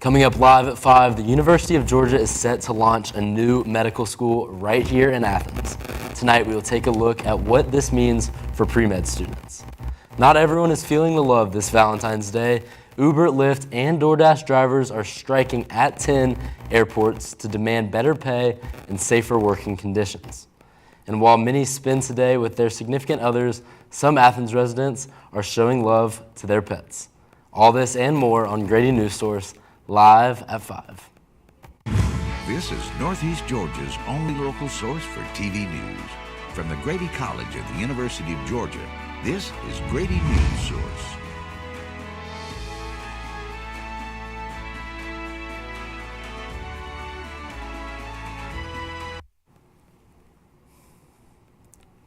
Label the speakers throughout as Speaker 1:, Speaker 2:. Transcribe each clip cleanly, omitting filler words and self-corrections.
Speaker 1: Coming up live at 5, the University of Georgia is set to launch a new medical school right here in Athens. Tonight, we will take a look at what this means for pre-med students. Not everyone is feeling the love this Valentine's Day. Uber, Lyft, and DoorDash drivers are striking at 10 airports to demand better pay and safer working conditions. And while many spend today with their significant others, some Athens residents are showing love to their pets. All this and more on Grady Newsource, live at 5.
Speaker 2: This is Northeast Georgia's only local source for TV news. From the Grady College of the University of Georgia, this is Grady Newsource.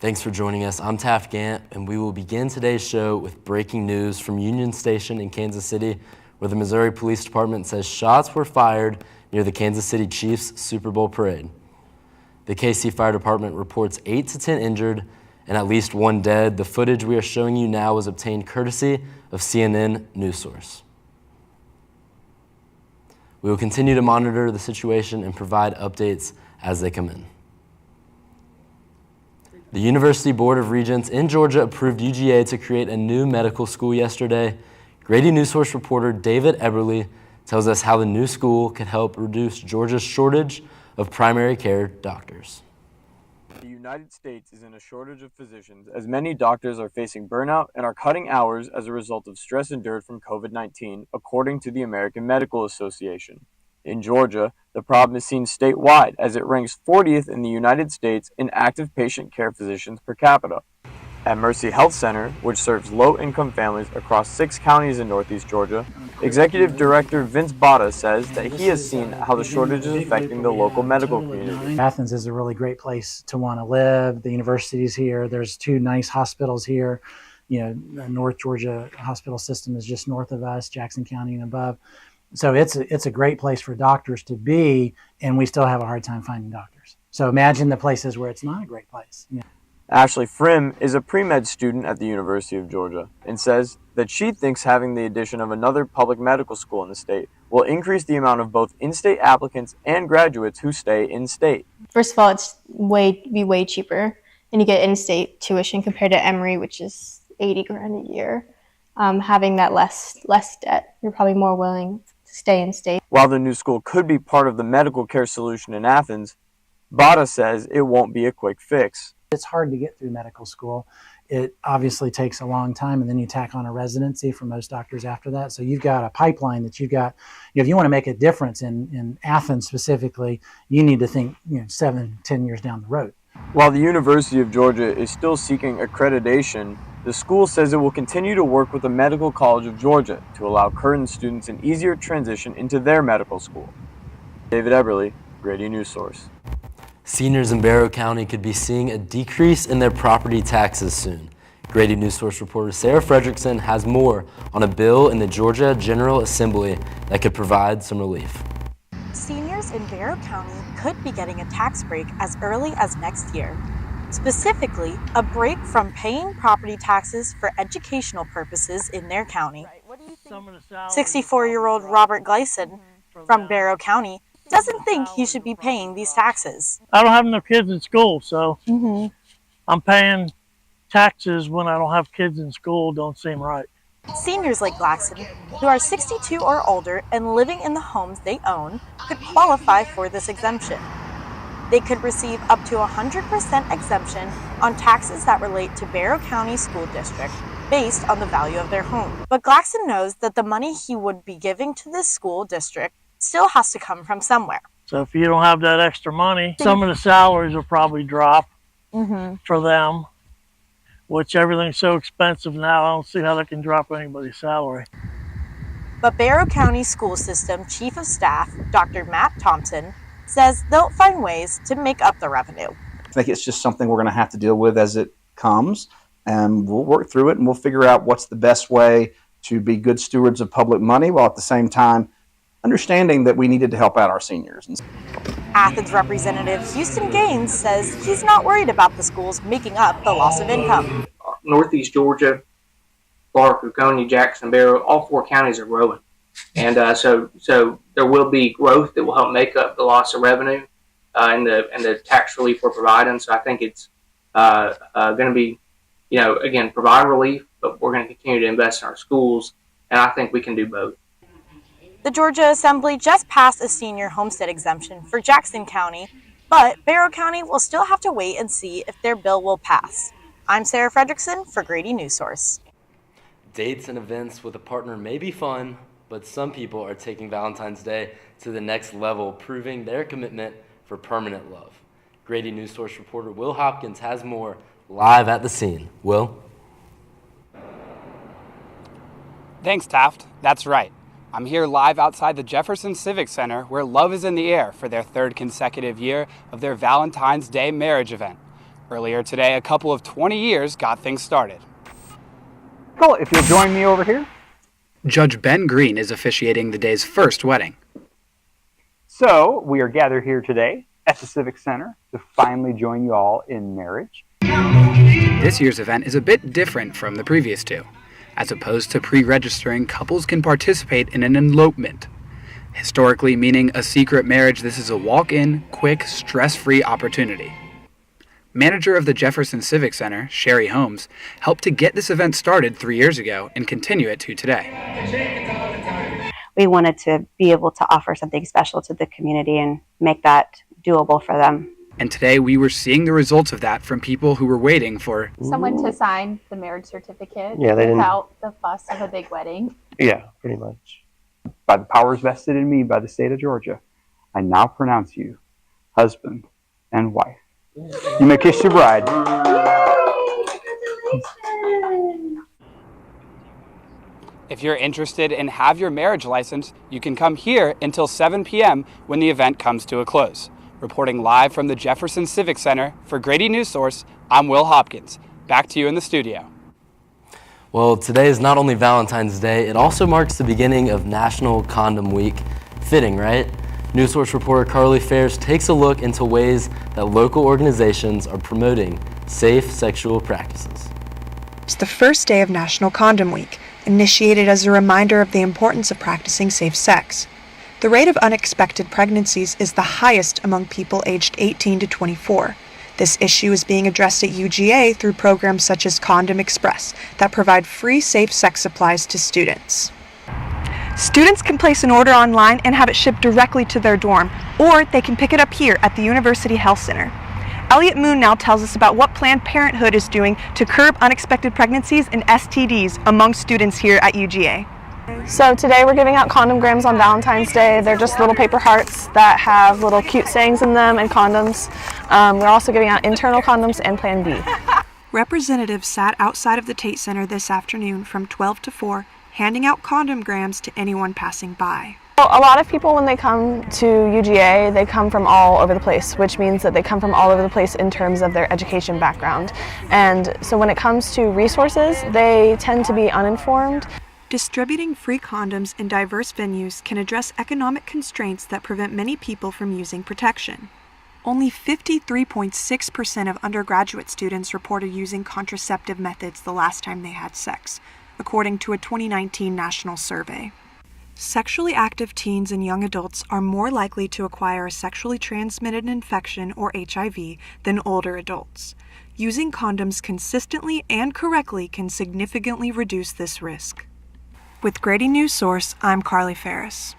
Speaker 1: Thanks for joining us. I'm Taft Gant, and we will begin today's show with breaking news from Union Station in Kansas City, where the Missouri Police Department says shots were fired near the Kansas City Chiefs Super Bowl parade. The KC Fire Department reports 8 to 10 injured and at least 1 dead. The footage we are showing you now was obtained courtesy of CNN Newsource. We will continue to monitor the situation and provide updates as they come in. The University Board of Regents in Georgia approved UGA to create a new medical school yesterday. Grady Newsource reporter David Eberly tells us how the new school could help reduce Georgia's shortage of primary care doctors.
Speaker 3: The United States is in a shortage of physicians as many doctors are facing burnout and are cutting hours as a result of stress endured from COVID-19, according to the American Medical Association. In Georgia, the problem is seen statewide as it ranks 40th in the United States in active patient care physicians per capita. At Mercy Health Center, which serves low-income families across 6 counties in Northeast Georgia, Executive Director Vince Botta says that he has seen how the shortage is affecting the local medical community.
Speaker 4: Athens is a really great place to want to live. The university's here. There's 2 nice hospitals here. You know, the North Georgia hospital system is just north of us, Jackson County and above. So it's a great place for doctors to be, and we still have a hard time finding doctors. So imagine the places where it's not a great place. Yeah.
Speaker 3: Ashley Frim is a pre-med student at the University of Georgia and says that she thinks having the addition of another public medical school in the state will increase the amount of both in-state applicants and graduates who stay in-state.
Speaker 5: First of all, it's way cheaper, and you get in-state tuition compared to Emory, which is $80,000 a year. Having that less debt, you're probably more willing to stay in-state.
Speaker 3: While the new school could be part of the medical care solution in Athens, Botta says it won't be a quick fix.
Speaker 4: It's hard to get through medical school. It obviously takes a long time, and then you tack on a residency for most doctors after that. So you've got a pipeline that you've got. If you want to make a difference in Athens specifically, you need to think 7-10 years down the road.
Speaker 3: While the University of Georgia is still seeking accreditation, the school says it will continue to work with the Medical College of Georgia to allow current students an easier transition into their medical school. David Eberly, Grady Newsource.
Speaker 1: Seniors in Barrow County could be seeing a decrease in their property taxes soon. Grady Newsource reporter Sarah Fredrickson has more on a bill in the Georgia General Assembly that could provide some relief.
Speaker 6: Seniors in Barrow County could be getting a tax break as early as next year. Specifically, a break from paying property taxes for educational purposes in their county. 64-year-old Robert Gleason from Barrow County doesn't think he should be paying these taxes.
Speaker 7: I don't have enough kids in school, so I'm paying taxes when I don't have kids in school. Don't seem right.
Speaker 6: Seniors like Glaxon, who are 62 or older and living in the homes they own, could qualify for this exemption. They could receive up to 100% exemption on taxes that relate to Barrow County School District based on the value of their home. But Glaxon knows that the money he would be giving to this school district still has to come from somewhere.
Speaker 7: So if you don't have that extra money, some of the salaries will probably drop for them, which everything's so expensive now, I don't see how they can drop anybody's salary.
Speaker 6: But Barrow County School System Chief of Staff, Dr. Matt Thompson, says they'll find ways to make up the revenue.
Speaker 8: I think it's just something we're going to have to deal with as it comes, and we'll work through it and we'll figure out what's the best way to be good stewards of public money while at the same time understanding that we needed to help out our seniors.
Speaker 6: Athens Representative Houston Gaines says he's not worried about the schools making up the loss of income.
Speaker 9: Northeast Georgia, Clark, Oconee, Jackson, Barrow, all 4 counties are growing. And so there will be growth that will help make up the loss of revenue and the tax relief we're providing. So I think it's going to be, again, provide relief, but we're going to continue to invest in our schools, and I think we can do both.
Speaker 6: The Georgia Assembly just passed a senior homestead exemption for Jackson County, but Barrow County will still have to wait and see if their bill will pass. I'm Sarah Fredrickson for Grady Newsource.
Speaker 1: Dates and events with a partner may be fun, but some people are taking Valentine's Day to the next level, proving their commitment for permanent love. Grady Newsource reporter Will Hopkins has more live at the scene. Will?
Speaker 10: Thanks, Taft. That's right. I'm here live outside the Jefferson Civic Center, where love is in the air for their third consecutive year of their Valentine's Day marriage event. Earlier today, a couple of 20 years got things started.
Speaker 11: Well, if you'll join me over here.
Speaker 10: Judge Ben Green is officiating the day's first wedding.
Speaker 11: So, we are gathered here today at the Civic Center to finally join you all in marriage.
Speaker 10: This year's event is a bit different from the previous two. As opposed to pre-registering, couples can participate in an elopement. Historically meaning a secret marriage, this is a walk-in, quick, stress-free opportunity. Manager of the Jefferson Civic Center, Sherry Holmes, helped to get this event started 3 years ago and continue it to today.
Speaker 12: We wanted to be able to offer something special to the community and make that doable for them.
Speaker 10: And today we were seeing the results of that from people who were waiting for
Speaker 13: someone to sign the marriage certificate
Speaker 11: without
Speaker 13: the fuss of a big wedding.
Speaker 11: Yeah, pretty much. By the powers vested in me by the state of Georgia, I now pronounce you husband and wife. You may kiss your bride.
Speaker 10: If you're interested and have your marriage license, you can come here until 7 p.m. when the event comes to a close. Reporting live from the Jefferson Civic Center for Grady Newsource, I'm Will Hopkins. Back to you in the studio.
Speaker 1: Well, today is not only Valentine's Day, it also marks the beginning of National Condom Week. Fitting, right? Newsource reporter Carly Ferris takes a look into ways that local organizations are promoting safe sexual practices.
Speaker 14: It's the first day of National Condom Week, initiated as a reminder of the importance of practicing safe sex. The rate of unexpected pregnancies is the highest among people aged 18 to 24. This issue is being addressed at UGA through programs such as Condom Express that provide free safe sex supplies to students. Students can place an order online and have it shipped directly to their dorm, or they can pick it up here at the University Health Center. Elliot Moon now tells us about what Planned Parenthood is doing to curb unexpected pregnancies and STDs among students here at UGA.
Speaker 15: So today we're giving out condom-grams on Valentine's Day. They're just little paper hearts that have little cute sayings in them and condoms. We're also giving out internal condoms and Plan B.
Speaker 14: Representatives sat outside of the Tate Center this afternoon from 12 to 4, handing out condom-grams to anyone passing by.
Speaker 15: A lot of people, when they come to UGA, they come from all over the place, which means that they come from all over the place in terms of their education background. And so when it comes to resources, they tend to be uninformed.
Speaker 14: Distributing free condoms in diverse venues can address economic constraints that prevent many people from using protection. Only 53.6% of undergraduate students reported using contraceptive methods the last time they had sex, according to a 2019 national survey. Sexually active teens and young adults are more likely to acquire a sexually transmitted infection or HIV than older adults. Using condoms consistently and correctly can significantly reduce this risk. With Grady Newsource, I'm Carly Ferris.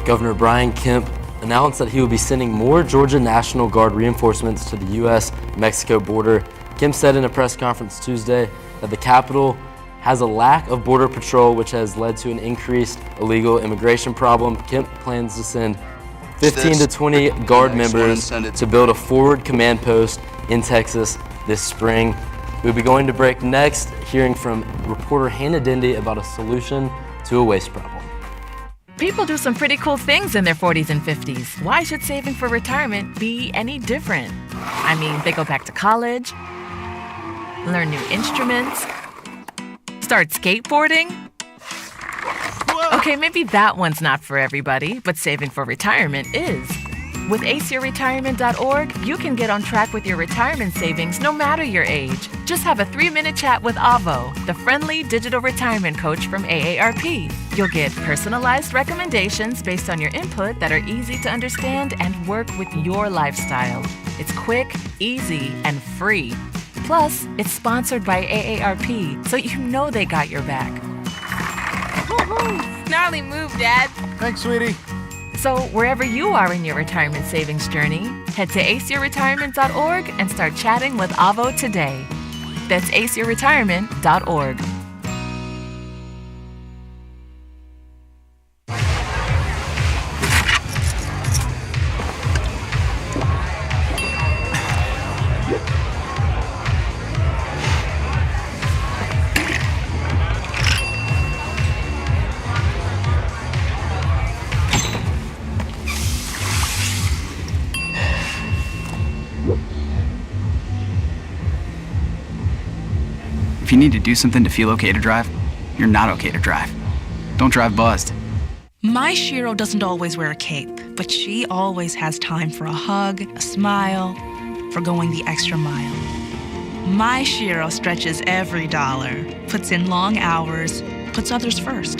Speaker 1: Governor Brian Kemp announced that he will be sending more Georgia National Guard reinforcements to the U.S.-Mexico border. Kemp said in a press conference Tuesday that the capital has a lack of border patrol, which has led to an increased illegal immigration problem. Kemp plans to send 15 to 20 Guard members to build a forward command post in Texas this spring. We'll be going to break next, hearing from reporter Hannah Dindy about a solution to a waste problem.
Speaker 16: People do some pretty cool things in their 40s and 50s. Why should saving for retirement be any different? I mean, they go back to college, learn new instruments, start skateboarding. Okay, maybe that one's not for everybody, but saving for retirement is. With aceyourretirement.org, you can get on track with your retirement savings no matter your age. Just have a 3-minute chat with Avo, the friendly digital retirement coach from AARP. You'll get personalized recommendations based on your input that are easy to understand and work with your lifestyle. It's quick, easy, and free. Plus, it's sponsored by AARP, so you know they got your back.
Speaker 17: Gnarly move, Dad.
Speaker 18: Thanks, sweetie.
Speaker 16: So wherever you are in your retirement savings journey, head to aceyourretirement.org and start chatting with Avo today. That's aceyourretirement.org.
Speaker 10: If you need to do something to feel okay to drive, you're not okay to drive. Don't drive buzzed.
Speaker 19: My Shiro doesn't always wear a cape, but she always has time for a hug, a smile, for going the extra mile. My Shiro stretches every dollar, puts in long hours, puts others first.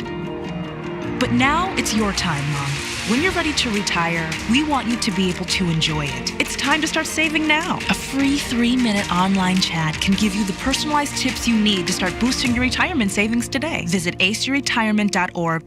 Speaker 19: But now it's your time, Mom. When you're ready to retire, we want you to be able to enjoy it. It's time to start saving now. A free 3-minute online chat can give you the personalized tips you need to start boosting your retirement savings today. Visit aceyourretirement.org.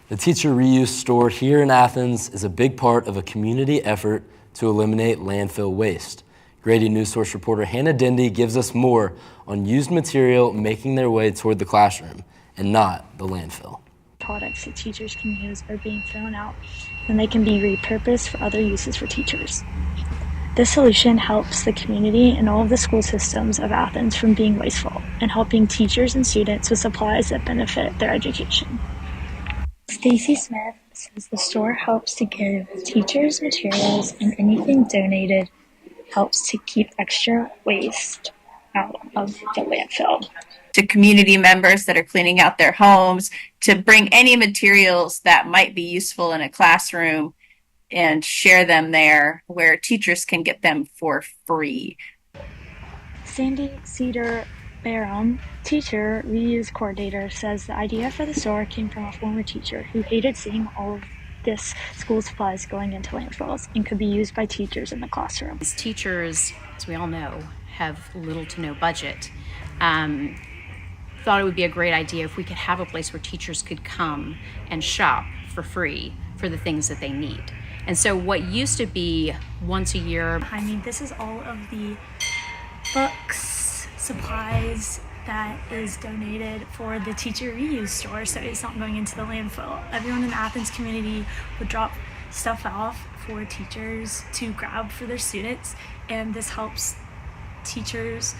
Speaker 1: The teacher reuse store here in Athens is a big part of a community effort to eliminate landfill waste. Grady Newsource reporter Hannah Dindy gives us more on used material making their way toward the classroom and not the landfill.
Speaker 20: Products that teachers can use are being thrown out and they can be repurposed for other uses for teachers. This solution helps the community and all of the school systems of Athens from being wasteful and helping teachers and students with supplies that benefit their education. Stacy Smith says the store helps to give teachers materials and anything donated helps to keep extra waste out of the landfill.
Speaker 21: To community members that are cleaning out their homes, to bring any materials that might be useful in a classroom and share them there where teachers can get them for free.
Speaker 20: Sandy Cedar Barham, teacher reuse coordinator, says the idea for the store came from a former teacher who hated seeing all of this school supplies going into landfills and could be used by teachers in the classroom.
Speaker 22: As teachers, as we all know, have little to no budget. Thought it would be a great idea if we could have a place where teachers could come and shop for free for the things that they need. And so what used to be once a year.
Speaker 20: I mean, this is all of the books, supplies that is donated for the teacher reuse store, so it's not going into the landfill. Everyone in the Athens community would drop stuff off for teachers to grab for their students, and this helps teachers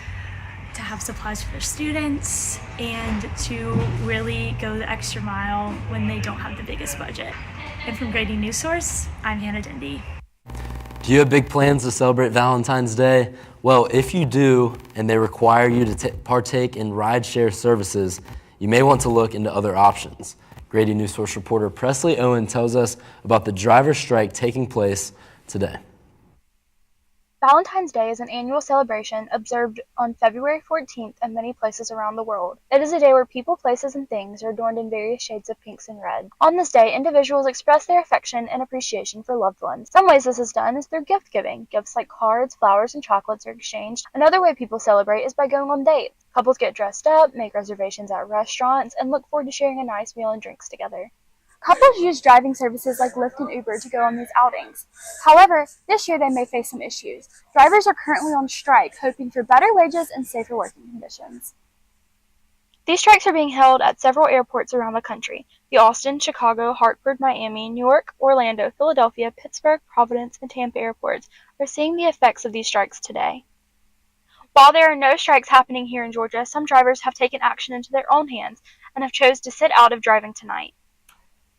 Speaker 20: to have supplies for their students and to really go the extra mile when they don't have the biggest budget. And from Grady Newsource, I'm Hannah Dindy.
Speaker 1: Do you have big plans to celebrate Valentine's Day? Well, if you do, and they require you to partake in rideshare services, you may want to look into other options. Grady Newsource reporter Presley Owen tells us about the driver strike taking place today.
Speaker 23: Valentine's Day is an annual celebration observed on February 14th in many places around the world. It is a day where people, places, and things are adorned in various shades of pinks and red. On this day, individuals express their affection and appreciation for loved ones. Some ways this is done is through gift giving. Gifts like cards, flowers, and chocolates are exchanged. Another way people celebrate is by going on dates. Couples get dressed up, make reservations at restaurants, and look forward to sharing a nice meal and drinks together. Couples use driving services like Lyft and Uber to go on these outings. However, this year they may face some issues. Drivers are currently on strike, hoping for better wages and safer working conditions. These strikes are being held at several airports around the country. The Austin, Chicago, Hartford, Miami, Newark, Orlando, Philadelphia, Pittsburgh, Providence, and Tampa airports are seeing the effects of these strikes today. While there are no strikes happening here in Georgia, some drivers have taken action into their own hands and have chosen to sit out of driving tonight.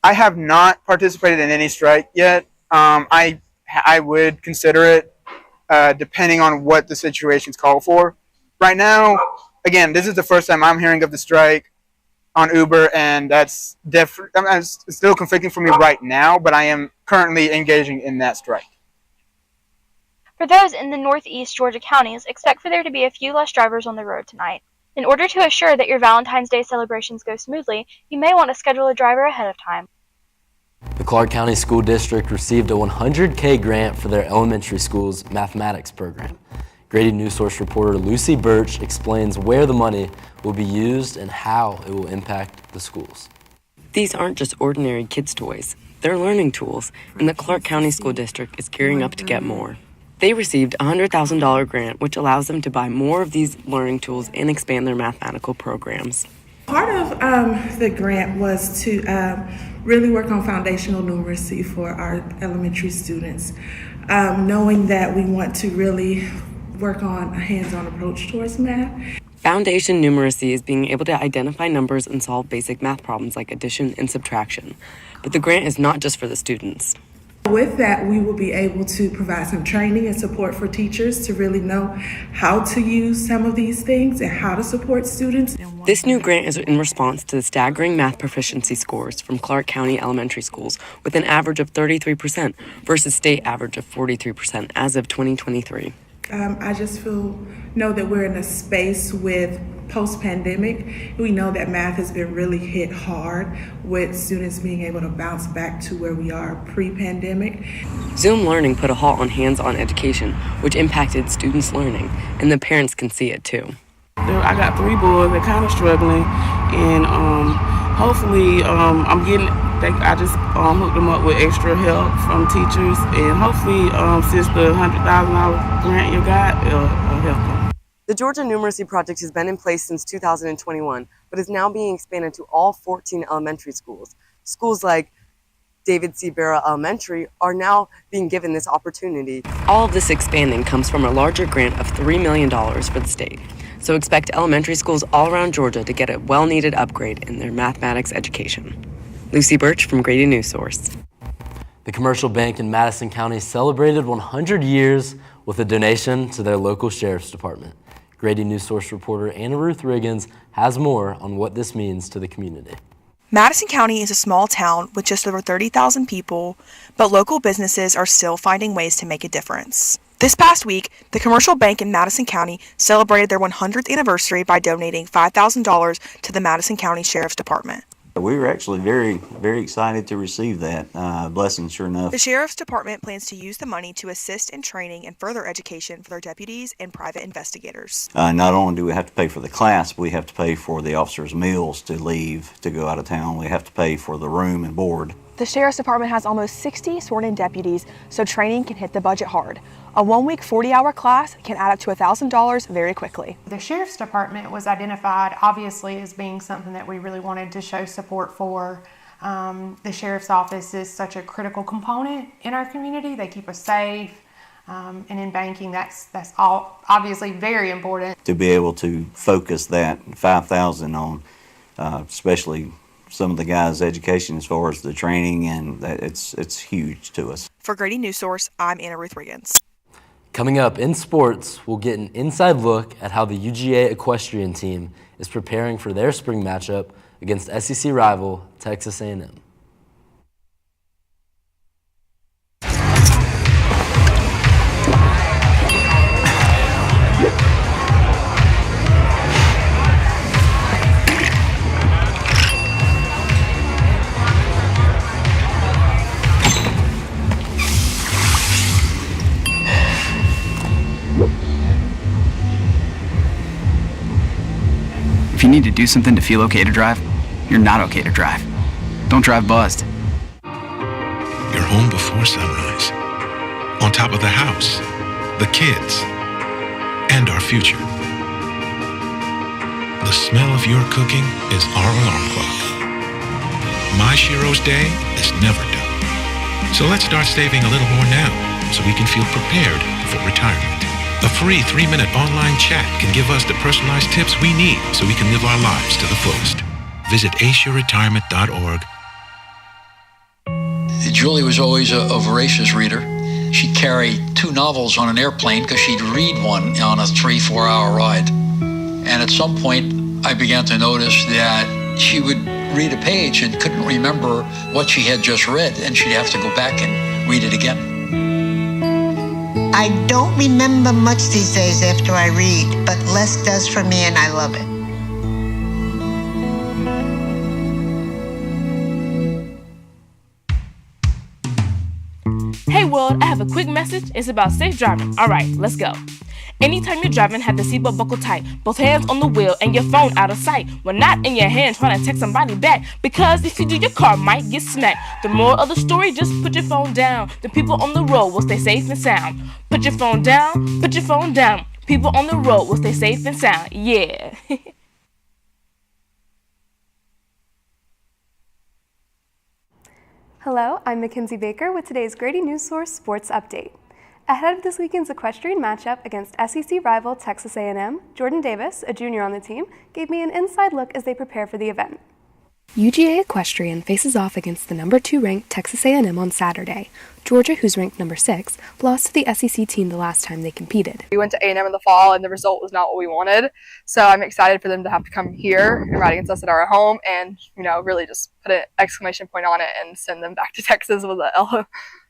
Speaker 24: I have not participated in any strike yet. I would consider it depending on what the situation's called for. Right now, again, this is the first time I'm hearing of the strike. on Uber, and that's it's still conflicting for me right now, but I am currently engaging in that strike.
Speaker 23: For those in the northeast Georgia counties, expect for there to be a few less drivers on the road tonight. In order to assure that your Valentine's Day celebrations go smoothly, you may want to schedule a driver ahead of time.
Speaker 1: The Clark County School District received a $100K grant for their elementary school's mathematics program. Grady Newsource reporter Lucy Birch explains where the money will be used and how it will impact the schools.
Speaker 2: These aren't just ordinary kids' toys. They're learning tools, and the Clark County School District is gearing up to get more. They received a $100,000 grant, which allows them to buy more of these learning tools and expand their mathematical programs.
Speaker 5: Part of the grant was to really work on foundational numeracy for our elementary students, knowing that we want to really work on a hands-on approach towards math.
Speaker 2: Foundation numeracy is being able to identify numbers and solve basic math problems like addition and subtraction. But the grant is not just for the students.
Speaker 5: With that, we will be able to provide some training and support for teachers to really know how to use some of these things and how to support students.
Speaker 2: This new grant is in response to the staggering math proficiency scores from Clark County elementary schools with an average of 33% versus state average of 43% as of 2023.
Speaker 5: I just know that we're in a space with post-pandemic. We know that math has been really hit hard with students being able to bounce back to where we are pre-pandemic.
Speaker 2: Zoom learning put a halt on hands-on education, which impacted students' learning, and the parents can see it too.
Speaker 17: I got 3 boys, they're kind of struggling, and hopefully I just hooked them up with extra help from teachers, and hopefully since the $100,000 grant you got, it'll help them.
Speaker 2: The Georgia Numeracy Project has been in place since 2021, but is now being expanded to all 14 elementary schools. Schools like David C. Barra Elementary are now being given this opportunity. All of this expanding comes from a larger grant of $3 million for the state. So expect elementary schools all around Georgia to get a well-needed upgrade in their mathematics education. Lucy Birch from Grady Newsource.
Speaker 1: The commercial bank in Madison County celebrated 100 years with a donation to their local sheriff's department. Grady Newsource reporter Anna Ruth Riggins has more on what this means to the community.
Speaker 14: Madison County is a small town with just over 30,000 people, but local businesses are still finding ways to make a difference. This past week, the commercial bank in Madison County celebrated their 100th anniversary by donating $5,000 to the Madison County Sheriff's Department.
Speaker 18: We were actually very, very excited to receive that blessing, sure enough.
Speaker 14: The Sheriff's Department plans to use the money to assist in training and further education for their deputies and private investigators.
Speaker 18: Not only do we have to pay for the class, but we have to pay for the officers' meals to leave, to go out of town. We have to pay for the room and board.
Speaker 14: The Sheriff's Department has almost 60 sworn-in deputies, so training can hit the budget hard. A 1-week, 40-hour class can add up to $1,000 very quickly.
Speaker 25: The Sheriff's Department was identified, obviously, as being something that we really wanted to show support for. The Sheriff's Office is such a critical component in our community. They keep us safe, and in banking, that's all obviously very important.
Speaker 18: To be able to focus that $5,000 on, especially some of the guys' education as far as the training, and that it's huge to us.
Speaker 14: For Grady Newsource, I'm Anna Ruth Riggins.
Speaker 1: Coming up in sports, we'll get an inside look at how the UGA equestrian team is preparing for their spring matchup against SEC rival Texas A&M.
Speaker 10: If you need to do something to feel okay to drive, you're not okay to drive. Don't drive buzzed.
Speaker 26: You're home before sunrise, on top of the house, the kids, and our future. The smell of your cooking is our alarm clock. My Shiro's day is never done. So let's start saving a little more now so we can feel prepared for retirement. A free 3-minute online chat can give us the personalized tips we need so we can live our lives to the fullest. Visit aceyourretirement.org.
Speaker 27: Julie was always a voracious reader. She'd carry 2 novels on an airplane because she'd read one on a 3-4 hour ride. And at some point, I began to notice that she would read a page and couldn't remember what she had just read, and she'd have to go back and read it again.
Speaker 3: I don't remember much these days after I read, but less does for me, and I love it.
Speaker 4: Hey world, I have a quick message. It's about safe driving. Alright, let's go. Anytime you're driving, have the seatbelt buckled tight. Both hands on the wheel and your phone out of sight. When not in your hand, trying to text somebody back. Because if you do, your car might get smacked. The moral of the story, just put your phone down. The people on the road will stay safe and sound. Put your phone down, put your phone down. People on the road will stay safe and sound. Yeah.
Speaker 6: Hello, I'm Mackenzie Baker with today's Grady Newsource Sports Update. Ahead of this weekend's equestrian matchup against SEC rival Texas A&M, Jordan Davis, a junior on the team, gave me an inside look as they prepare for the event. UGA Equestrian faces off against the number 2 ranked Texas A&M on Saturday. Georgia, who's ranked number 6, lost to the SEC team the last time they competed.
Speaker 7: We went to A&M in the fall and the result was not what we wanted. So I'm excited for them to have to come here and ride against us at our home and, really just put an exclamation point on it and send them back to Texas with a L.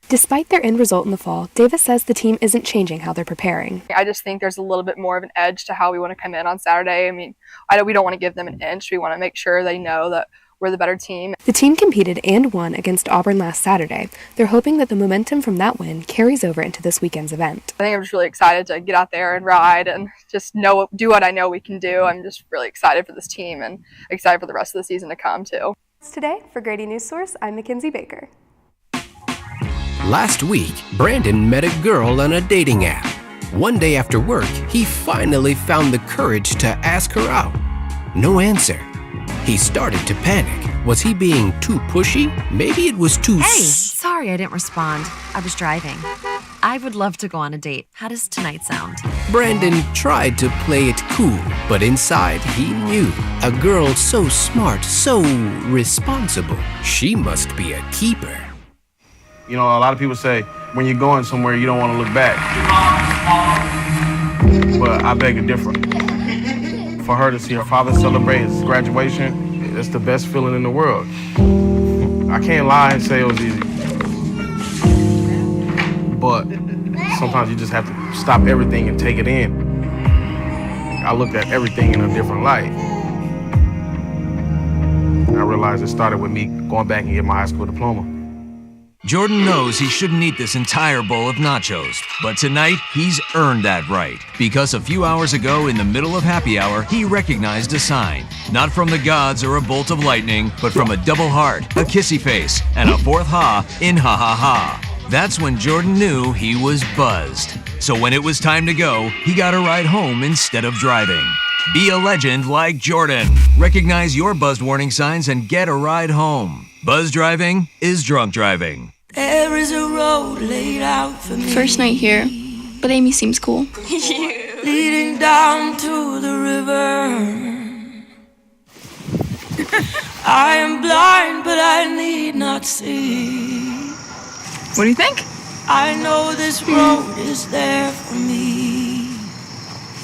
Speaker 6: Despite their end result in the fall, Davis says the team isn't changing how they're preparing.
Speaker 7: I just think there's a little bit more of an edge to how we want to come in on Saturday. We don't want to give them an inch. We want to make sure they know that we're the better team.
Speaker 6: The team competed and won against Auburn last Saturday. They're hoping that the momentum from that win carries over into this weekend's event.
Speaker 7: I think I'm just really excited to get out there and ride and just do what I know we can do. I'm just really excited for this team and excited for the rest of the season to come too.
Speaker 6: Today, for Grady Newsource, I'm Mackenzie Baker.
Speaker 8: Last week, Brandon met a girl on a dating app. One day after work, he finally found the courage to ask her out. No answer. He started to panic. Was he being too pushy? Maybe it was too...
Speaker 9: Hey, sorry I didn't respond. I was driving. I would love to go on a date. How does tonight sound?
Speaker 8: Brandon tried to play it cool, but inside he knew. A girl so smart, so responsible. She must be a keeper.
Speaker 12: A lot of people say when you're going somewhere, you don't want to look back. But I beg to differ. For her to see her father celebrate his graduation, it's the best feeling in the world. I can't lie and say it was easy. But sometimes you just have to stop everything and take it in. I looked at everything in a different light. I realized it started with me going back and getting my high school diploma.
Speaker 28: Jordan knows he shouldn't eat this entire bowl of nachos, but tonight he's earned that right. Because a few hours ago, in the middle of happy hour, he recognized a sign. Not from the gods or a bolt of lightning, but from a double heart, a kissy face, and a fourth ha in ha ha ha. That's when Jordan knew he was buzzed. So when it was time to go, he got a ride home instead of driving. Be a legend like Jordan. Recognize your buzzed warning signs and get a ride home. Buzz driving is drunk driving.
Speaker 29: There is a road laid out for me.
Speaker 30: First night here, but Amy seems cool.
Speaker 29: Leading down to the river. I am blind, but I need not see.
Speaker 30: What do you think?
Speaker 29: I know this road is there for me.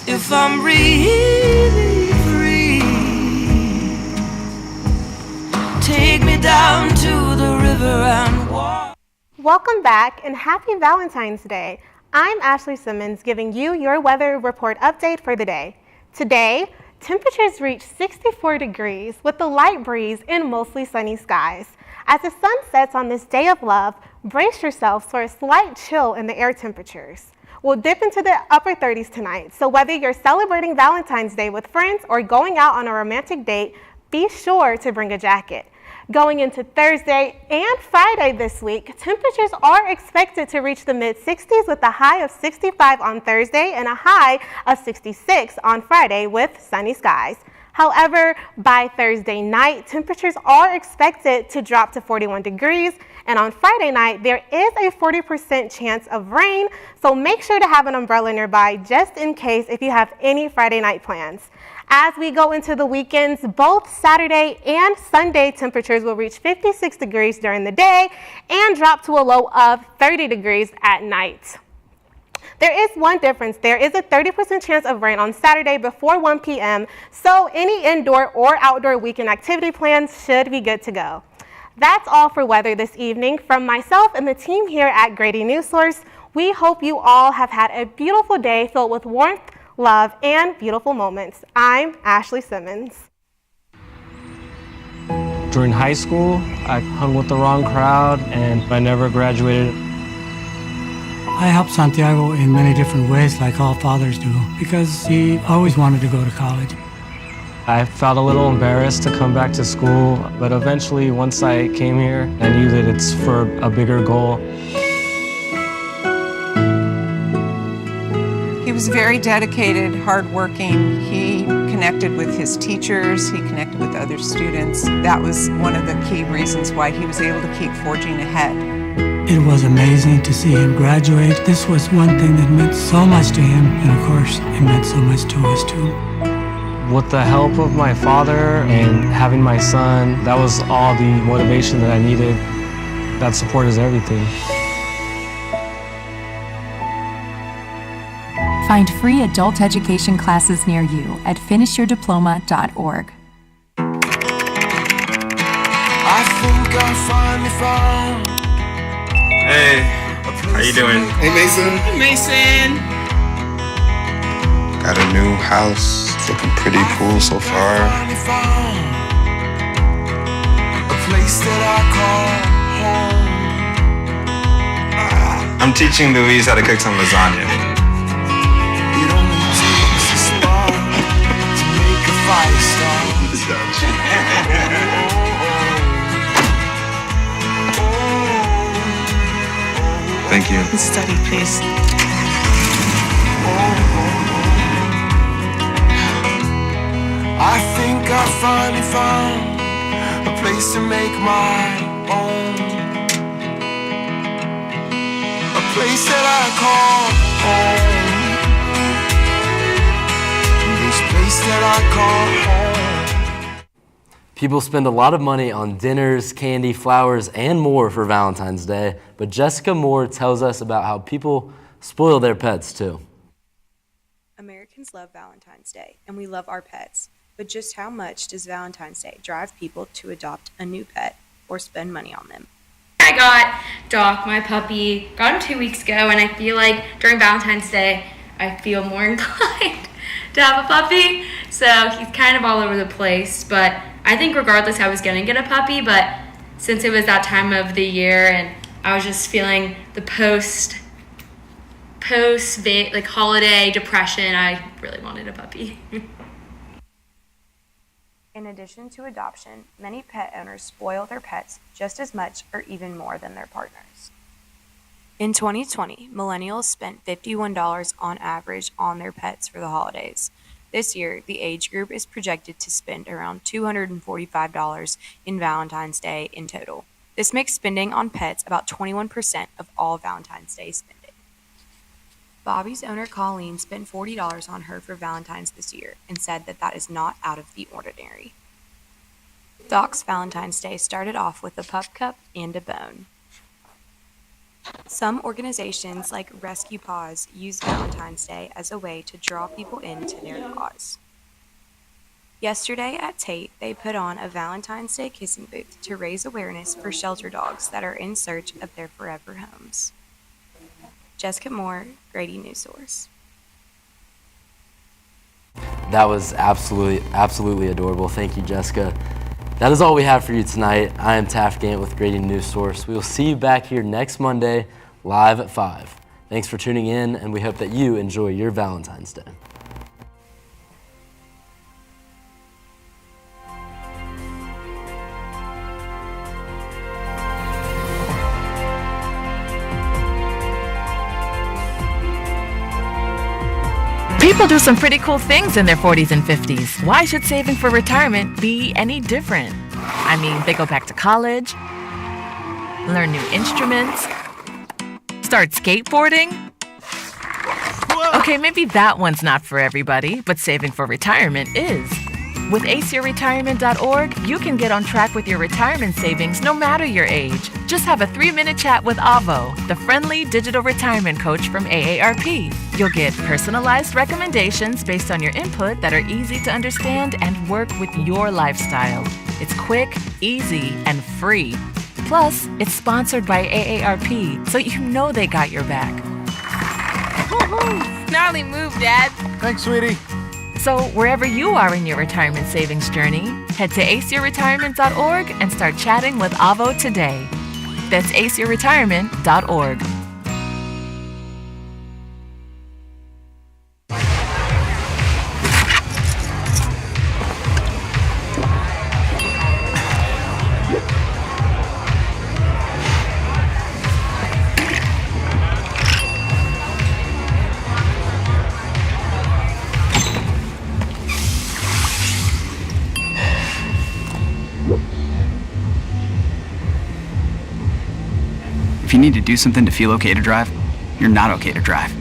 Speaker 29: If I'm really free, take me down to the river and walk.
Speaker 31: Welcome back and happy Valentine's Day. I'm Ashley Simmons giving you your weather report update for the day. Today, temperatures reached 64 degrees with a light breeze and mostly sunny skies. As the sun sets on this day of love, brace yourselves for a slight chill in the air temperatures. We'll dip into the upper 30s tonight, so whether you're celebrating Valentine's Day with friends or going out on a romantic date, be sure to bring a jacket. Going into Thursday and Friday this week, temperatures are expected to reach the mid-60s with a high of 65 on Thursday and a high of 66 on Friday with sunny skies. However, by Thursday night, temperatures are expected to drop to 41 degrees, and on Friday night, there is a 40% chance of rain, so make sure to have an umbrella nearby just in case if you have any Friday night plans. As we go into the weekends, both Saturday and Sunday temperatures will reach 56 degrees during the day and drop to a low of 30 degrees at night. There is one difference. There is a 30% chance of rain on Saturday before 1 p.m., so any indoor or outdoor weekend activity plans should be good to go. That's all for weather this evening. From myself and the team here at Grady Newsource, we hope you all have had a beautiful day filled with warmth, love, and beautiful moments. I'm Ashley Simmons.
Speaker 5: During high school, I hung with the wrong crowd and I never graduated.
Speaker 11: I helped Santiago in many different ways, like all fathers do, because he always wanted to go to college.
Speaker 5: I felt a little embarrassed to come back to school, but eventually, once I came here, I knew that it's for a bigger goal.
Speaker 13: He was very dedicated, hardworking. He connected with his teachers. He connected with other students. That was one of the key reasons why he was able to keep forging ahead.
Speaker 11: It was amazing to see him graduate. This was one thing that meant so much to him, and of course, it meant so much to us too.
Speaker 5: With the help of my father and having my son, that was all the motivation that I needed. That support is everything.
Speaker 15: Find free adult education classes near you at finishyourdiploma.org.
Speaker 29: I think I finally found.
Speaker 16: Hey, how you doing?
Speaker 19: Hey, Mason.
Speaker 17: Hey, Mason.
Speaker 19: Got a new house. It's looking pretty cool so far.
Speaker 29: A place that I call home.
Speaker 16: I'm teaching Louise how to cook some lasagna.
Speaker 29: It only takes a spark to make a fire start.
Speaker 16: Thank you.
Speaker 15: Study, please.
Speaker 29: I think I finally found a place to make my own. A place that I call home. This place that I call home.
Speaker 1: People spend a lot of money on dinners, candy, flowers, and more for Valentine's Day, but Jessica Moore tells us about how people spoil their pets too.
Speaker 20: Americans love Valentine's Day, and we love our pets. But just how much does Valentine's Day drive people to adopt a new pet or spend money on them?
Speaker 21: I got Doc, my puppy, got him 2 weeks ago, and I feel like during Valentine's Day, I feel more inclined to have a puppy. So he's kind of all over the place, but I think regardless I was going to get a puppy, but since it was that time of the year and I was just feeling the post like holiday depression, I really wanted a puppy.
Speaker 20: In addition to adoption, many pet owners spoil their pets just as much or even more than their partners. In 2020, millennials spent $51 on average on their pets for the holidays. This year, the age group is projected to spend around $245 in Valentine's Day in total. This makes spending on pets about 21% of all Valentine's Day spending. Bobby's owner Colleen spent $40 on her for Valentine's this year and said that that is not out of the ordinary. Doc's Valentine's Day started off with a pup cup and a bone. Some organizations like Rescue Paws use Valentine's Day as a way to draw people into their cause. Yesterday at Tate, they put on a Valentine's Day kissing booth to raise awareness for shelter dogs that are in search of their forever homes. Jessica Moore, Grady Newsource.
Speaker 1: That was absolutely adorable. Thank you, Jessica. That is all we have for you tonight. I am Taft Gant with Grady Newsource. We will see you back here next Monday, live at 5. Thanks for tuning in, and we hope that you enjoy your Valentine's Day.
Speaker 22: People do some pretty cool things in their 40s and 50s. Why should saving for retirement be any different? I mean, they go back to college, learn new instruments, start skateboarding. Okay, maybe that one's not for everybody, but saving for retirement is. With aceyourretirement.org, you can get on track with your retirement savings no matter your age. Just have a 3-minute chat with Avo, the friendly digital retirement coach from AARP. You'll get personalized recommendations based on your input that are easy to understand and work with your lifestyle. It's quick, easy, and free. Plus, it's sponsored by AARP, so you know they got your back.
Speaker 2: Gnarly move, Dad.
Speaker 3: Thanks, sweetie.
Speaker 22: So wherever you are in your retirement savings journey, head to aceyourretirement.org and start chatting with Avo today. That's aceyourretirement.org.
Speaker 4: If you need to do something to feel okay to drive, you're not okay to drive.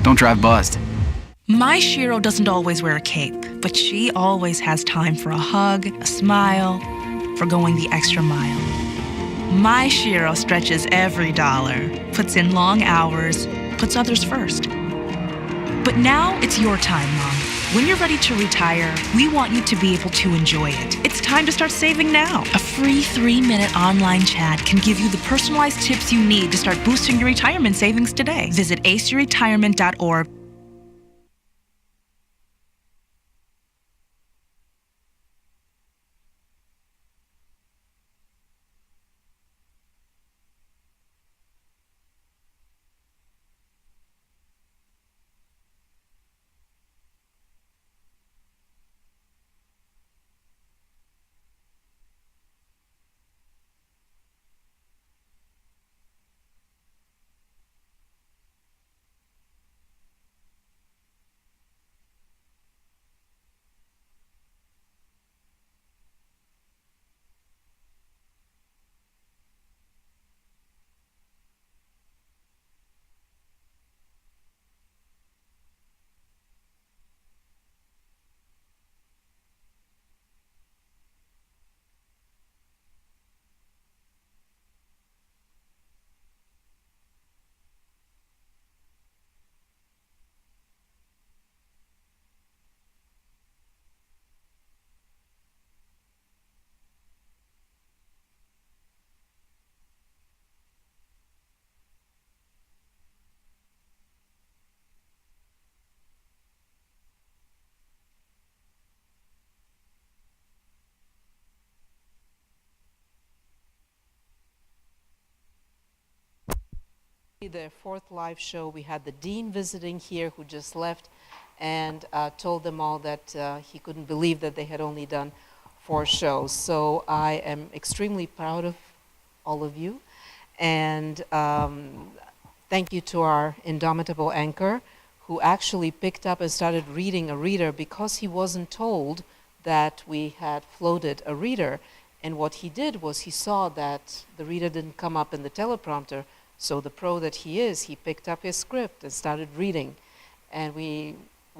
Speaker 4: Don't drive buzzed.
Speaker 10: My Shiro doesn't always wear a cape, but she always has time for a hug, a smile, for going the extra mile. My Shiro stretches every dollar, puts in long hours, puts others first. But now it's your time, Mom. When you're ready to retire, we want you to be able to enjoy it. It's time to start saving now. A free 3-minute online chat can give you the personalized tips you need to start boosting your retirement savings today. Visit aceyourretirement.org.
Speaker 14: The fourth live show, we had the dean visiting here who just left and told them all that he couldn't believe that they had only done 4 shows. So I am extremely proud of all of you. And thank you to our indomitable anchor who actually picked up and started reading a reader because he wasn't told that we had floated a reader. And what he did was he saw that the reader didn't come up in the teleprompter. So the pro that he is, he picked up his script and started reading. And we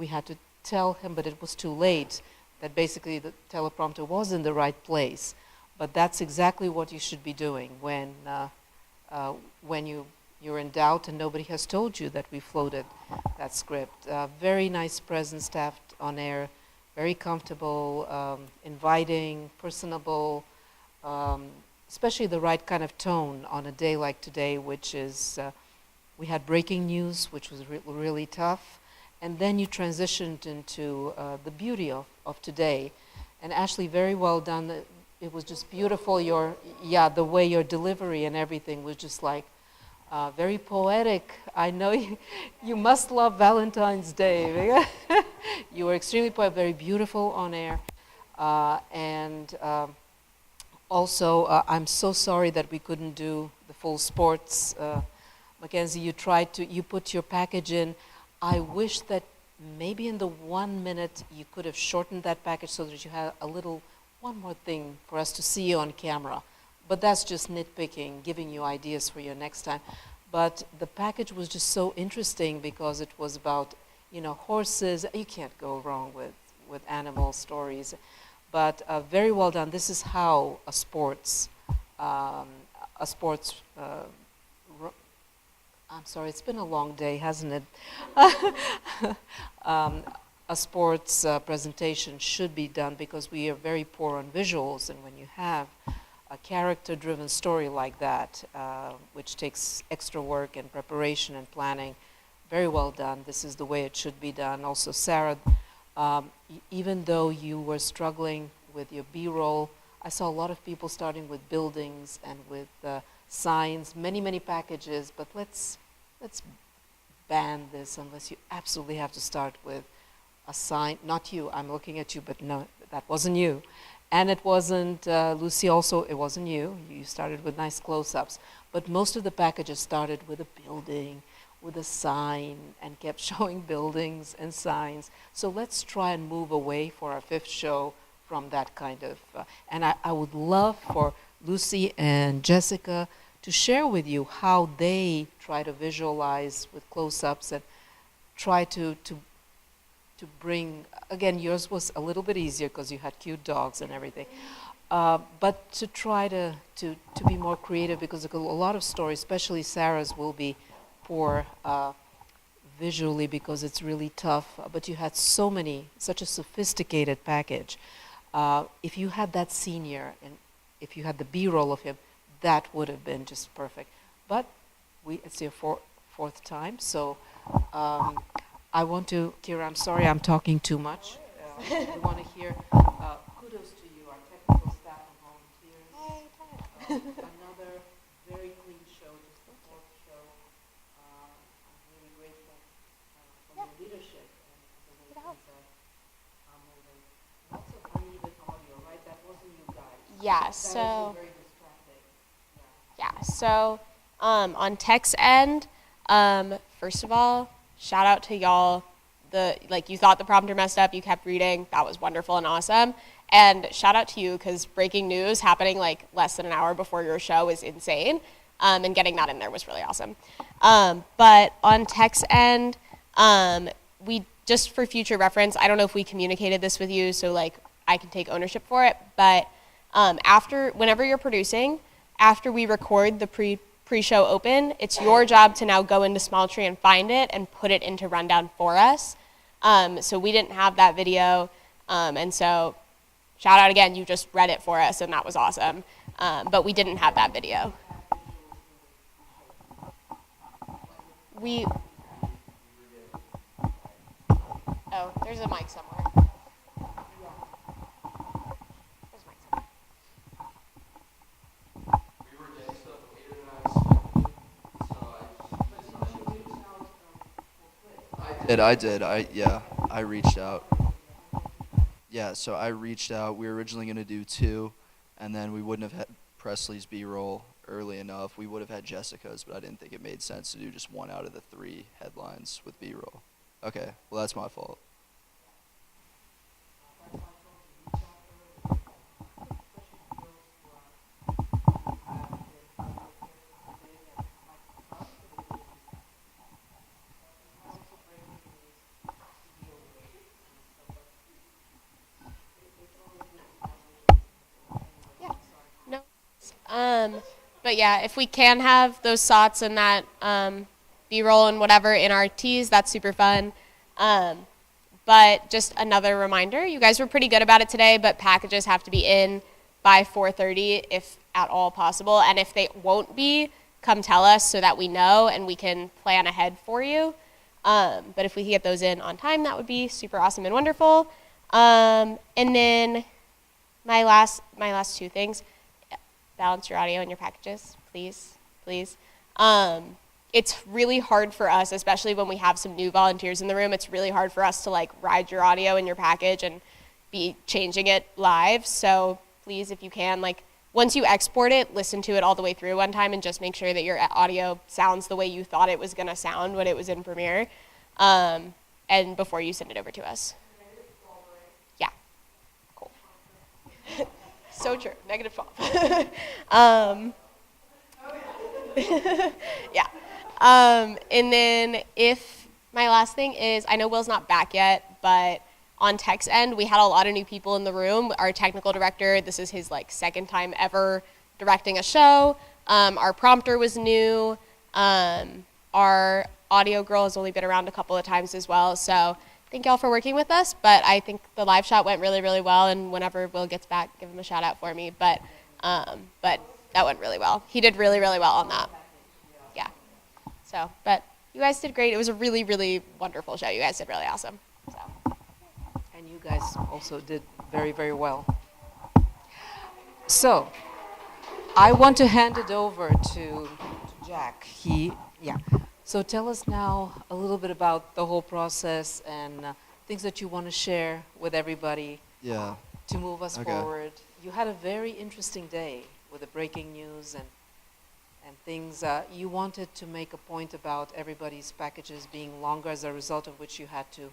Speaker 14: had to tell him, but it was too late, that basically the teleprompter was in the right place. But that's exactly what you should be doing when you're in doubt and nobody has told you that we floated that script. Very nice presence, staffed on air, very comfortable, inviting, personable, especially the right kind of tone on a day like today, which is, we had breaking news, which was really tough, and then you transitioned into the beauty of today. And Ashley, very well done. It was just beautiful. The way your delivery and everything was just like very poetic. I know you must love Valentine's Day. You were extremely poetic, very beautiful on air, also, I'm so sorry that we couldn't do the full sports. Mackenzie, you put your package in. I wish that maybe in the 1 minute you could have shortened that package so that you had one more thing for us to see you on camera. But that's just nitpicking, giving you ideas for your next time. But the package was just so interesting because it was about, horses. You can't go wrong with animal stories. but very well done. This is how a sports, I'm sorry, it's been a long day, hasn't it? A sports presentation should be done, because we are very poor on visuals, and when you have a character-driven story like that, which takes extra work and preparation and planning, very well done. This is the way it should be done. Also, Sarah, even though you were struggling with your B-roll, I saw a lot of people starting with buildings and with signs, many packages, but let's ban this unless you absolutely have to start with a sign. Not you, I'm looking at you, but no, that wasn't you. And it wasn't, Lucy also, it wasn't you. You started with nice close-ups. But most of the packages started with a building, with a sign, and kept showing buildings and signs. So let's try and move away for our fifth show from that kind of, and I would love for Lucy and Jessica to share with you how they try to visualize with close-ups and try to bring, again, yours was a little bit easier because you had cute dogs and everything, but to try to be more creative, because a lot of stories, especially Sarah's, will be poor visually because it's really tough, but you had such a sophisticated package. If you had that senior and if you had the B-roll of him, that would have been just perfect. But it's your fourth time, so I want to, Kira, I'm sorry I'm talking too much. We want to hear kudos to you, our technical staff and volunteers. Another very clean show, just the fourth show. I'm really grateful for your leadership and the way things are moving. Lots of uneven audio, right? That wasn't you guys.
Speaker 2: Yeah,
Speaker 14: That
Speaker 2: so,
Speaker 14: was very distracting.
Speaker 2: yeah, so on tech's end, first of all, shout out to y'all. You thought the prompter messed up, you kept reading. That was wonderful and awesome. And shout out to you, because breaking news happening like less than an hour before your show is insane. And getting that in there was really awesome. But on tech's end, we, just for future reference, I don't know if we communicated this with you, so like I can take ownership for it, but whenever you're producing, after we record the pre-show open, it's your job to now go into Small Tree and find it and put it into Rundown for us. So we didn't have that video, and so shout out again, you just read it for us and that was awesome, but we didn't have that video. Oh, there's a mic somewhere.
Speaker 3: I did. I reached out. Yeah, so I reached out. We were originally going to do 2, and then we wouldn't have had Presley's B-roll early enough. We would have had Jessica's, but I didn't think it made sense to do just 1 out of the 3 headlines with B-roll. Okay, well, that's my fault.
Speaker 2: But yeah, if we can have those thoughts and that B-roll and whatever in our teas, that's super fun. But just another reminder, you guys were pretty good about it today, but packages have to be in by 4:30 if at all possible. And if they won't be, come tell us so that we know and we can plan ahead for you. But if we can get those in on time, that would be super awesome and wonderful. And then my last 2 things. Balance your audio in your packages, please. It's really hard for us, especially when we have some new volunteers in the room, it's really hard for us to like ride your audio in your package and be changing it live. So please, if you can, like once you export it, listen to it all the way through one time and just make sure that your audio sounds the way you thought it was gonna sound when it was in Premiere, and before you send it over to us. Yeah, cool. So true, -12. Yeah. And then if my last thing is, I know Will's not back yet, but on tech's end, we had a lot of new people in the room. Our technical director, this is his like second time ever directing a show. Our prompter was new. Our audio girl has only been around a couple of times as well. So thank y'all for working with us. But I think the live shot went really, really well. And whenever Will gets back, give him a shout out for me. But that went really well. He did really, really well on that. Yeah. So, but you guys did great. It was a really, really wonderful show. You guys did really awesome. So.
Speaker 14: And you guys also did very, very well. So, I want to hand it over to Jack. So tell us now a little bit about the whole process and things that you want to share with everybody to move us forward. You had a very interesting day with the breaking news and things. You wanted to make a point about everybody's packages being longer, as a result of which you had to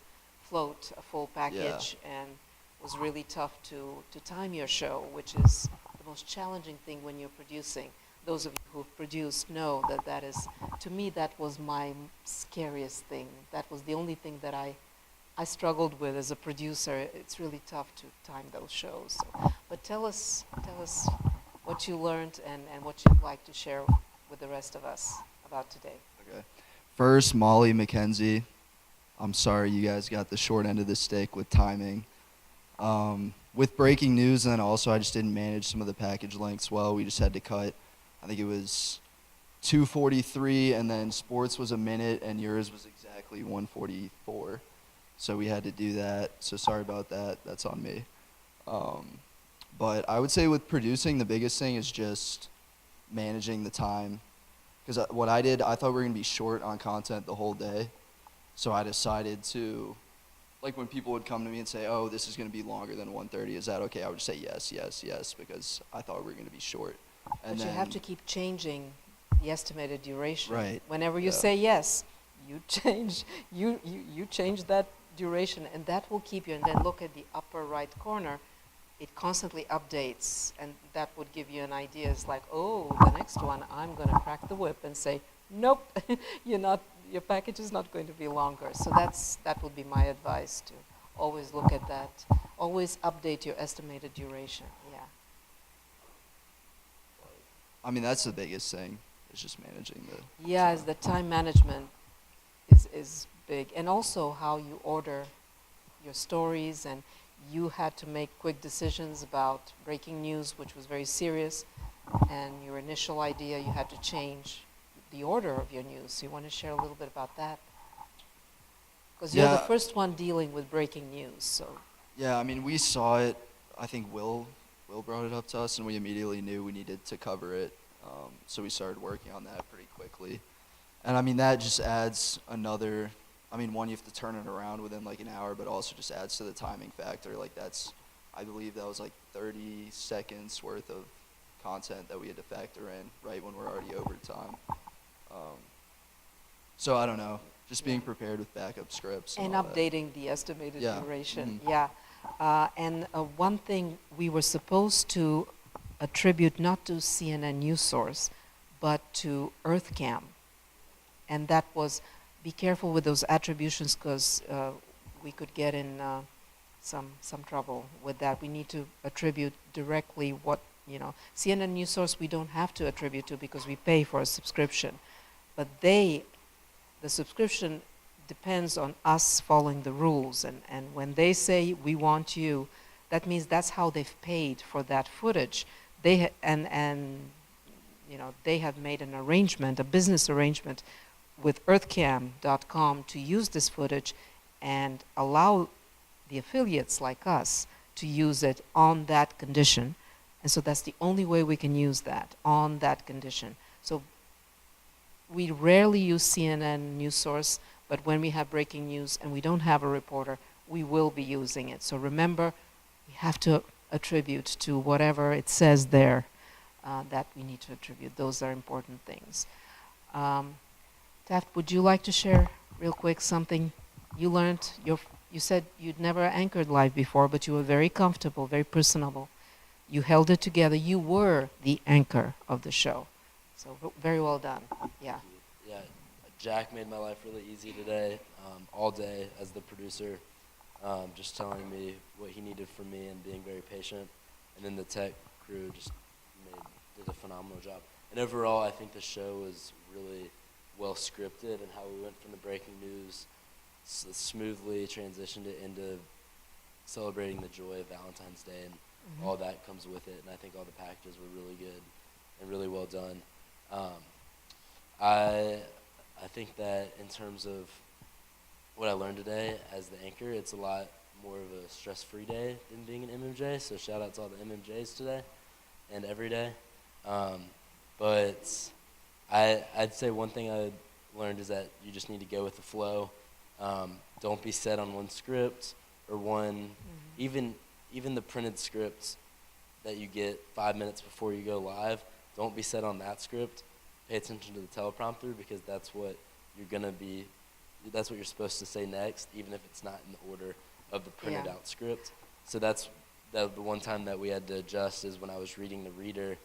Speaker 14: float a full package, and it was really tough to time your show, which is the most challenging thing when you're producing. Those of you who've produced know that is, to me, that was my scariest thing. That was the only thing that I struggled with as a producer. It's really tough to time those shows. So, but tell us what you learned and what you'd like to share with the rest of us about today.
Speaker 3: Okay. First, Molly, Mackenzie, I'm sorry you guys got the short end of the stick with timing. With breaking news, and then also I just didn't manage some of the package lengths well. We just had to cut, I think it was 2:43, and then sports was a minute, and yours was exactly 1:44. So we had to do that. So sorry about that. That's on me. But I would say with producing, the biggest thing is just managing the time. Because what I did, I thought we were going to be short on content the whole day. So I decided to, like when people would come to me and say, oh, this is going to be longer than 1:30, is that okay? I would just say yes, yes, yes, because I thought we were going to be short. And
Speaker 14: but you have to keep changing the estimated duration.
Speaker 3: Right.
Speaker 14: Whenever you say yes, you change that duration, and that will keep you. And then look at the upper right corner. It constantly updates, and that would give you an idea. It's like, oh, the next one, I'm going to crack the whip and say, nope, your package is not going to be longer. So that would be my advice, to always look at that. Always update your estimated duration. Yeah.
Speaker 3: I mean, that's the biggest thing, is just managing the
Speaker 14: time. The time management is big. And also how you order your stories, and you had to make quick decisions about breaking news, which was very serious, and your initial idea, you had to change the order of your news. So you want to share a little bit about that? Because you're the first one dealing with breaking news, so.
Speaker 3: Yeah, I mean, we saw it. I think Will brought it up to us, and we immediately knew we needed to cover it. So we started working on that pretty quickly. And I mean, that just adds another, I mean, one, you have to turn it around within like an hour, but also just adds to the timing factor. Like I believe that was like 30 seconds worth of content that we had to factor in right when we're already over time. So I don't know, just being prepared with backup scripts.
Speaker 14: And updating the estimated duration.
Speaker 3: Mm-hmm.
Speaker 14: Yeah. And one thing we were supposed to attribute not to CNN Newsource, but to EarthCam. And that was, be careful with those attributions, because we could get in some trouble with that. We need to attribute directly what, CNN Newsource we don't have to attribute to because we pay for a subscription. But the subscription depends on us following the rules. And when they say we want you, that means that's how they've paid for that footage. They have made an arrangement, a business arrangement with earthcam.com to use this footage and allow the affiliates like us to use it on that condition. And so that's the only way we can use that, on that condition. So we rarely use CNN Newsource, but when we have breaking news and we don't have a reporter, we will be using it. So remember, we have to attribute to whatever it says there that we need to attribute. Those are important things. Taft, would you like to share real quick something you learned? You said you'd never anchored live before, but you were very comfortable, very personable. You held it together. You were the anchor of the show. So very well done. Yeah.
Speaker 1: Yeah, Jack made my life really easy today, all day as the producer. just telling me what he needed from me and being very patient. And then the tech crew just did a phenomenal job. And overall, I think the show was really well scripted, and how we went from the breaking news smoothly transitioned it into celebrating the joy of Valentine's Day and all that comes with it. And I think all the packages were really good and really well done. I think that in terms of what I learned today as the anchor, it's a lot more of a stress-free day than being an MMJ. So shout out to all the MMJs today and every day. But I'd say one thing I learned is that you just need to go with the flow. Don't be set on one script or one, even the printed scripts that you get 5 minutes before you go live. Don't be set on that script. Pay attention to the teleprompter, because that's what that's what you're supposed to say next, even if it's not in the order of the printed out script. So that's the one time that we had to adjust, is when I was reading the reader.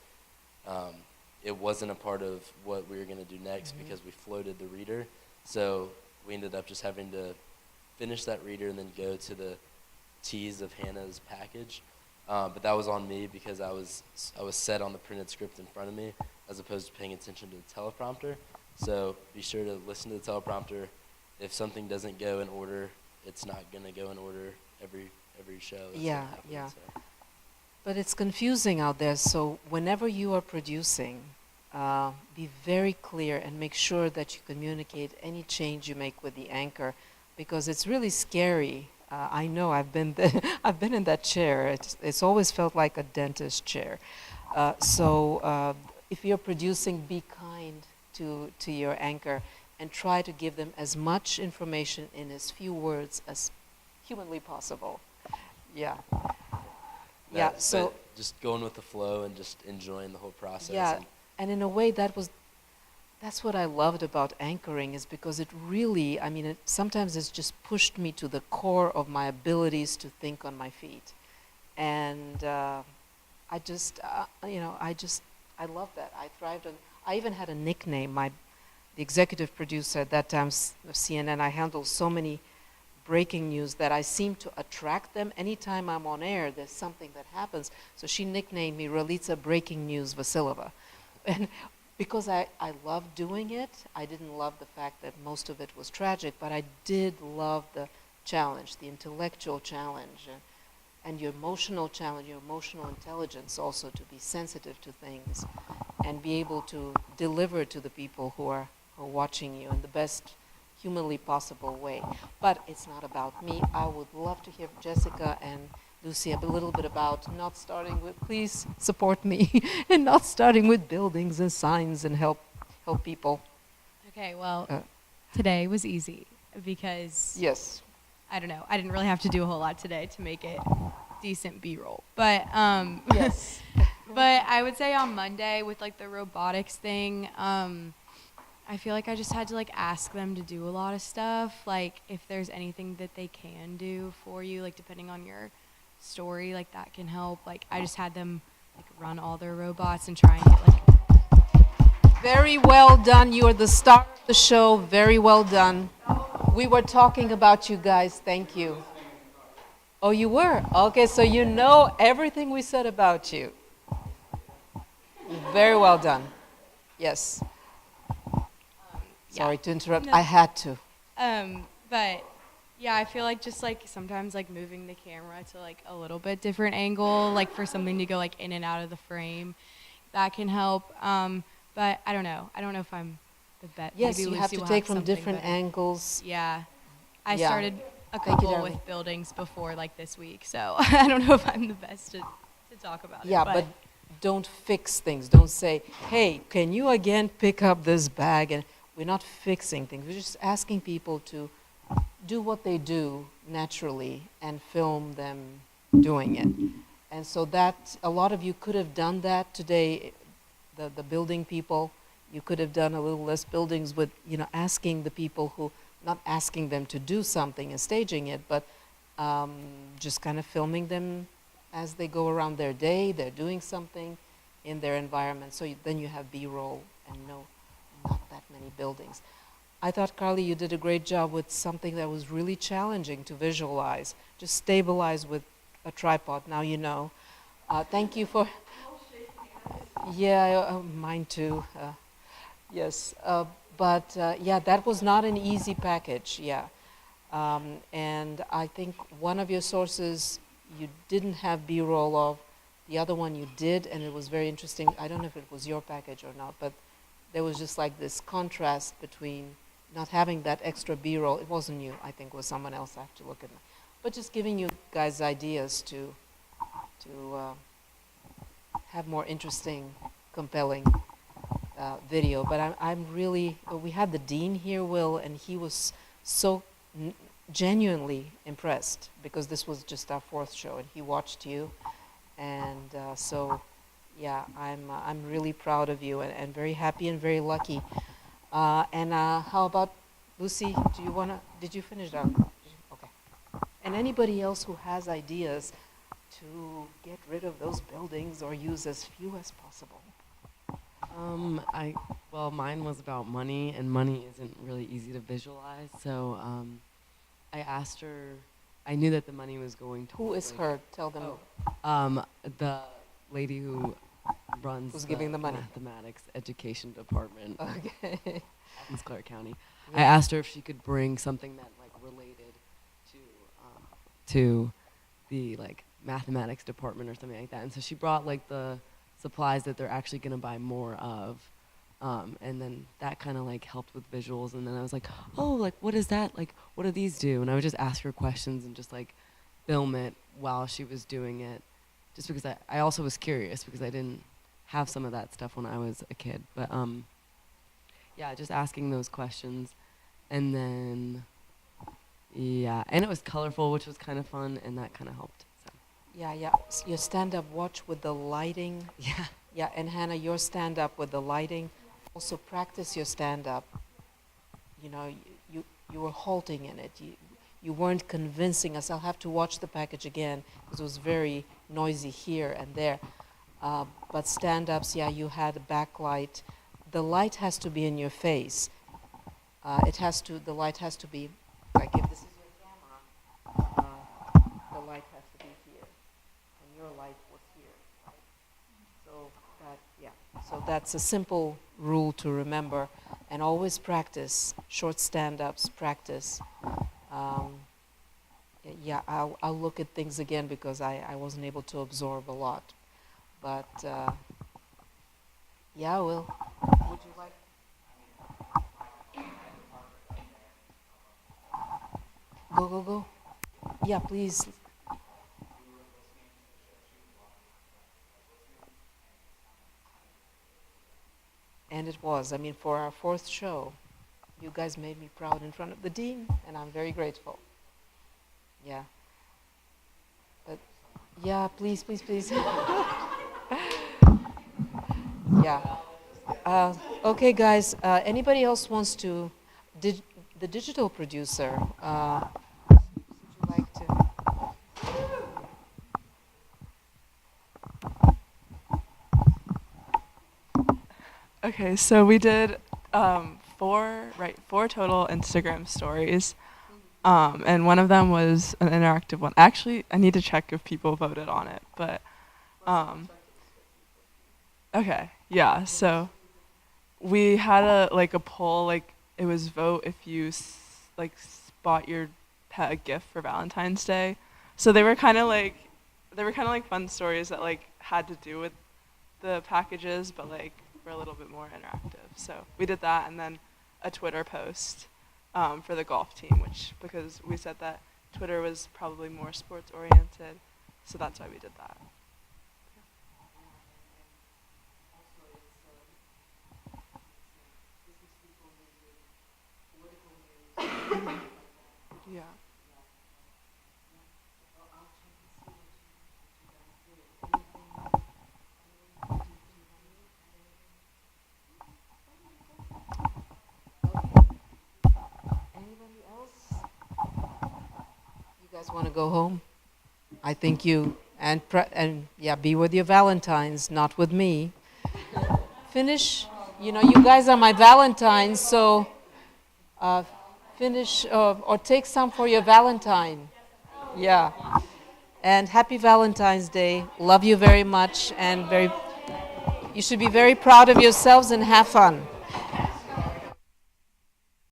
Speaker 1: It wasn't a part of what we were going to do next because we floated the reader. So we ended up just having to finish that reader and then go to the tease of Hannah's package. But that was on me, because I was set on the printed script in front of me as opposed to paying attention to the teleprompter. So be sure to listen to the teleprompter. If something doesn't go in order, it's not going to go in order every show. So.
Speaker 14: But it's confusing out there, so whenever you are producing, be very clear and make sure that you communicate any change you make with the anchor, because it's really scary. I know, I've been in that chair. It's always felt like a dentist chair. So if you're producing, be kind to your anchor and try to give them as much information in as few words as humanly possible. So
Speaker 1: just going with the flow and just enjoying the whole process.
Speaker 14: Yeah, and in a way that's what I loved about anchoring, is because it really, sometimes it's just pushed me to the core of my abilities to think on my feet. And I love that. I thrived on, I even had a nickname. The executive producer at that time of CNN, I handled so many breaking news that I seem to attract them. Anytime I'm on air, there's something that happens. So she nicknamed me Ralitza Breaking News Vasilova. And because I loved doing it, I didn't love the fact that most of it was tragic, but I did love the challenge, the intellectual challenge, and your emotional challenge, your emotional intelligence also, to be sensitive to things and be able to deliver to the people who are watching you in the best humanly possible way. But it's not about me. I would love to hear Jessica and Lucy a little bit about not starting with, please support me, and not starting with buildings and signs and help people.
Speaker 6: Okay, well, today was easy because
Speaker 14: yes,
Speaker 6: I don't know, I didn't really have to do a whole lot today to make it decent B-roll. But
Speaker 14: yes.
Speaker 6: But I would say on Monday with like the robotics thing, I feel like I just had to like ask them to do a lot of stuff. Like if there's anything that they can do for you, like depending on your story, like that can help. Like I just had them like run all their robots and try and get like.
Speaker 14: Very well done. You are the star of the show. Very well done. We were talking about you guys. Thank you. Oh, you were? Okay, so you know everything we said about you. Very well done. Yes. Sorry to interrupt.
Speaker 6: No.
Speaker 14: I had to.
Speaker 6: But yeah, I feel like just like sometimes like moving the camera to like a little bit different angle, like for something to go like in and out of the frame, that can help. But I don't know. I don't know if I'm the best.
Speaker 14: Yes,
Speaker 6: Maybe
Speaker 14: you
Speaker 6: Lucy
Speaker 14: have to
Speaker 6: will
Speaker 14: take from
Speaker 6: something
Speaker 14: different
Speaker 6: better.
Speaker 14: angles.
Speaker 6: Yeah. I
Speaker 14: Yeah.
Speaker 6: started a
Speaker 14: Thank you,
Speaker 6: couple
Speaker 14: darling.
Speaker 6: with buildings before like this week, so I don't know if I'm the best to talk about it.
Speaker 14: Yeah, but don't fix things. Don't say, hey, can you again pick up this bag? And we're not fixing things. We're just asking people to do what they do naturally and film them doing it. And so that, a lot of you could have done that today, the building people. You could have done a little less buildings with, asking the people who, not asking them to do something and staging it, but just kind of filming them as they go around their day, they're doing something in their environment. So then you have B-roll and not that many buildings. I thought, Carly, you did a great job with something that was really challenging to visualize. Just stabilize with a tripod. Now you know. Thank you for. Yeah, mine too. Yes, but yeah, that was not an easy package. Yeah, and I think one of your sources you didn't have B-roll of. The other one you did, and it was very interesting. I don't know if it was your package or not, but there was just like this contrast between not having that extra B-roll. It wasn't you, I think it was someone else. I have to look at it. But just giving you guys ideas to have more interesting, compelling video. But I'm really, we had the dean here, Will, and he was so genuinely impressed because this was just our 4th show, and he watched you. And so, yeah, I'm really proud of you and very happy and very lucky. And how about Lucy? Do you wanna? Did you finish that? Okay. And anybody else who has ideas to get rid of those buildings or use as few as possible?
Speaker 7: Well, mine was about money, and money isn't really easy to visualize. So I asked her. I knew that the money was going to.
Speaker 14: Who is her? Tell them.
Speaker 7: The lady who runs
Speaker 14: Who's giving the money?
Speaker 7: Mathematics Education Department.
Speaker 14: Okay.
Speaker 7: In Clark County.
Speaker 14: Yeah.
Speaker 7: I asked her if she could bring something that like related to the like mathematics department or something like that. And so she brought like the supplies that they're actually going to buy more of. And then that kind of like helped with visuals. And then I was like, oh, like what is that? Like what do these do? And I would just ask her questions and just like film it while she was doing it. Just because I also was curious because I didn't have some of that stuff when I was a kid. But yeah, just asking those questions. And then, yeah, and it was colorful, which was kind of fun, and that kind of helped. So.
Speaker 14: Yeah, yeah. Your stand-up watch with the lighting.
Speaker 7: Yeah.
Speaker 14: Yeah, and Hannah, your stand-up with the lighting. Also practice your stand-up. You know, you were halting in it. You weren't convincing us. I'll have to watch the package again because it was very noisy here and there. But stand-ups, yeah, you had a backlight. The light has to be in your face. The light has to be, like if this is your camera, the light has to be here. And your light was here, right? So so that's a simple rule to remember. And always practice, short stand-ups, practice. Yeah, I'll look at things again because I wasn't able to absorb a lot. But, yeah, Will, would you like? Go. Yeah, please. And it was. I mean, for our 4th show, you guys made me proud in front of the dean, and I'm very grateful. Yeah. But, yeah, please. Yeah. Okay, guys. Anybody else wants to? The digital producer. Would you like to?
Speaker 8: Okay, so we did 4 total Instagram stories, and one of them was an interactive one. Actually, I need to check if people voted on it, but okay, yeah. So we had a poll, like it was vote if you bought your pet a gift for Valentine's Day. So they were kind of like fun stories that like had to do with the packages, but like were a little bit more interactive. So we did that, and then a Twitter post for the golf team, because we said that Twitter was probably more sports oriented, so that's why we did that. Yeah.
Speaker 14: Anybody else? You guys want to go home? I think you and yeah, be with your Valentines, not with me. Finish. You know, you guys are my Valentines, so finish or take some for your Valentine. Yeah. And happy Valentine's Day. Love you very much, and you should be very proud of yourselves and have fun.